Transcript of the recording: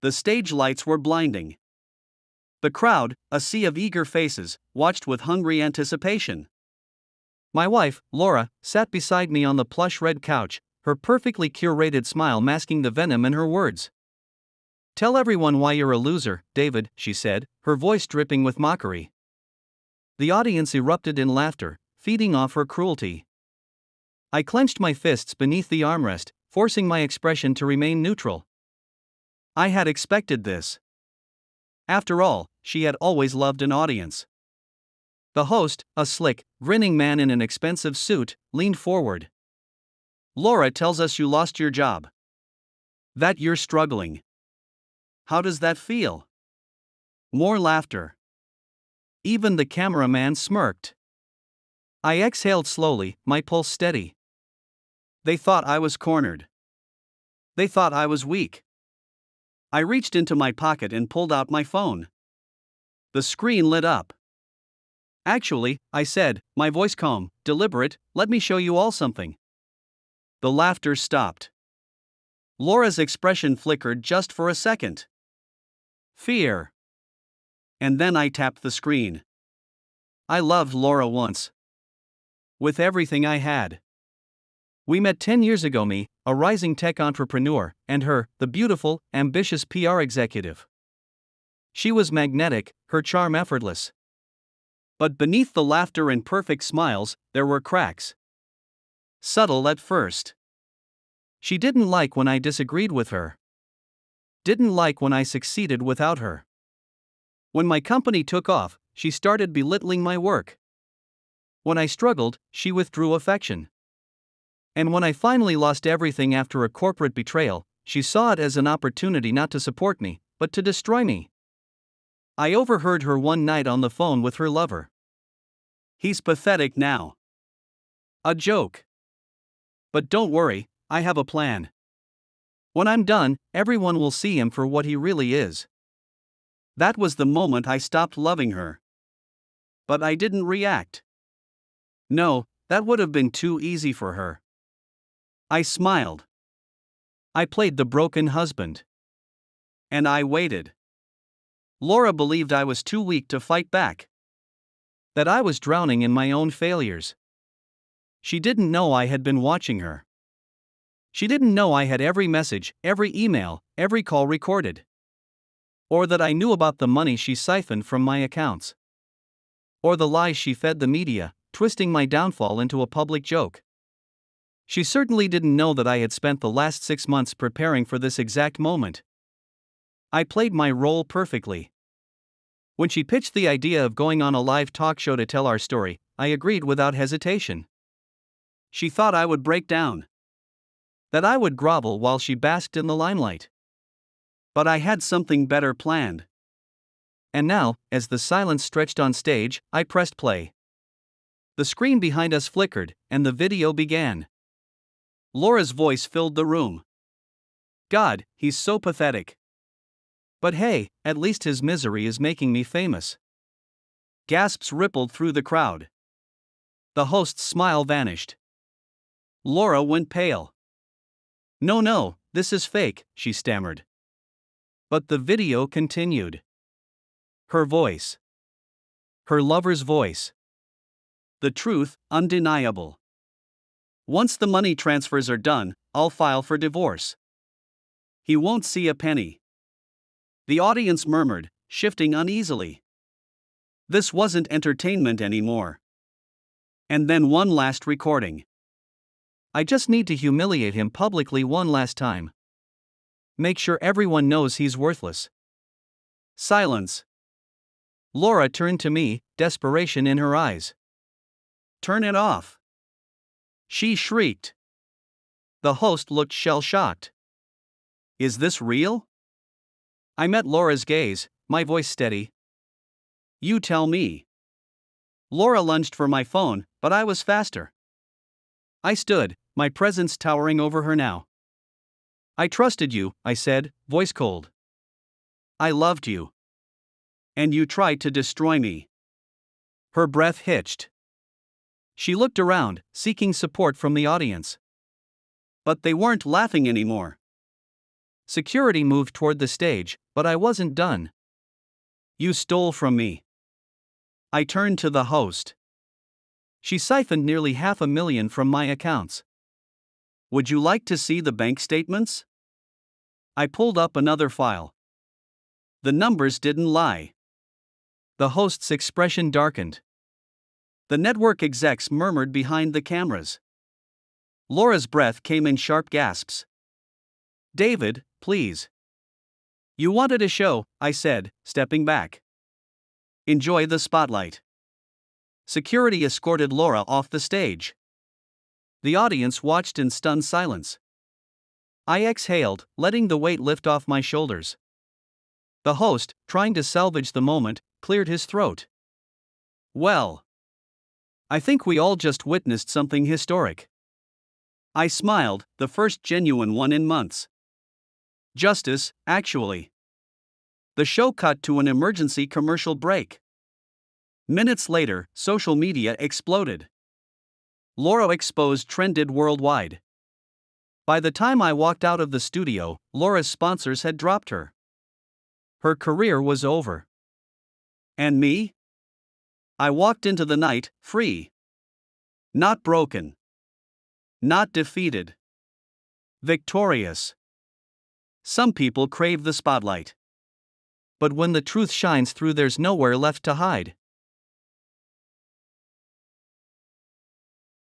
The stage lights were blinding. The crowd, a sea of eager faces, watched with hungry anticipation. My wife, Laura, sat beside me on the plush red couch, her perfectly curated smile masking the venom in her words. "Tell everyone why you're a loser, David," she said, her voice dripping with mockery. The audience erupted in laughter, feeding off her cruelty. I clenched my fists beneath the armrest, forcing my expression to remain neutral. I had expected this. After all, she had always loved an audience. The host, a slick, grinning man in an expensive suit, leaned forward. "Laura tells us you lost your job. That you're struggling. How does that feel?" More laughter. Even the cameraman smirked. I exhaled slowly, my pulse steady. They thought I was cornered. They thought I was weak. I reached into my pocket and pulled out my phone. The screen lit up. "Actually," I said, my voice calm, deliberate, "let me show you all something." The laughter stopped. Laura's expression flickered just for a second. Fear. And then I tapped the screen. I loved Laura once. With everything I had. We met 10 years ago, me, a rising tech entrepreneur, and her, the beautiful, ambitious PR executive. She was magnetic, her charm effortless. But beneath the laughter and perfect smiles, there were cracks. Subtle at first. She didn't like when I disagreed with her. Didn't like when I succeeded without her. When my company took off, she started belittling my work. When I struggled, she withdrew affection. And when I finally lost everything after a corporate betrayal, she saw it as an opportunity not to support me, but to destroy me. I overheard her one night on the phone with her lover. "He's pathetic now. A joke. But don't worry, I have a plan. When I'm done, everyone will see him for what he really is." That was the moment I stopped loving her. But I didn't react. No, that would have been too easy for her. I smiled. I played the broken husband. And I waited. Laura believed I was too weak to fight back. That I was drowning in my own failures. She didn't know I had been watching her. She didn't know I had every message, every email, every call recorded. Or that I knew about the money she siphoned from my accounts. Or the lies she fed the media, twisting my downfall into a public joke. She certainly didn't know that I had spent the last 6 months preparing for this exact moment. I played my role perfectly. When she pitched the idea of going on a live talk show to tell our story, I agreed without hesitation. She thought I would break down. That I would grovel while she basked in the limelight. But I had something better planned. And now, as the silence stretched on stage, I pressed play. The screen behind us flickered, and the video began. Laura's voice filled the room. "God, he's so pathetic. But hey, at least his misery is making me famous." Gasps rippled through the crowd. The host's smile vanished. Laura went pale. No, this is fake," she stammered. But the video continued. Her voice. Her lover's voice. The truth, undeniable. "Once the money transfers are done, I'll file for divorce. He won't see a penny." The audience murmured, shifting uneasily. This wasn't entertainment anymore. And then one last recording. "I just need to humiliate him publicly one last time. Make sure everyone knows he's worthless." Silence. Laura turned to me, desperation in her eyes. "Turn it off," she shrieked. The host looked shell-shocked. "Is this real?" I met Laura's gaze, my voice steady. "You tell me." Laura lunged for my phone, but I was faster. I stood, my presence towering over her now. "I trusted you," I said, voice cold. "I loved you. And you tried to destroy me." Her breath hitched. She looked around, seeking support from the audience. But they weren't laughing anymore. Security moved toward the stage, but I wasn't done. You stole from me. I turned to the host. She siphoned nearly $500,000 from my accounts. Would you like to see the bank statements? I pulled up another file. The numbers didn't lie. The host's expression darkened. The network execs murmured behind the cameras. Laura's breath came in sharp gasps. David, please. You wanted a show, I said, stepping back. Enjoy the spotlight. Security escorted Laura off the stage. The audience watched in stunned silence. I exhaled, letting the weight lift off my shoulders. The host, trying to salvage the moment, cleared his throat. Well, I think we all just witnessed something historic. I smiled, the first genuine one in months. Justice, actually. The show cut to an emergency commercial break. Minutes later, social media exploded. Laura exposed trended worldwide. By the time I walked out of the studio, Laura's sponsors had dropped her. Her career was over. And me? I walked into the night, free. Not broken. Not defeated. Victorious. Some people crave the spotlight. But when the truth shines through, there's nowhere left to hide.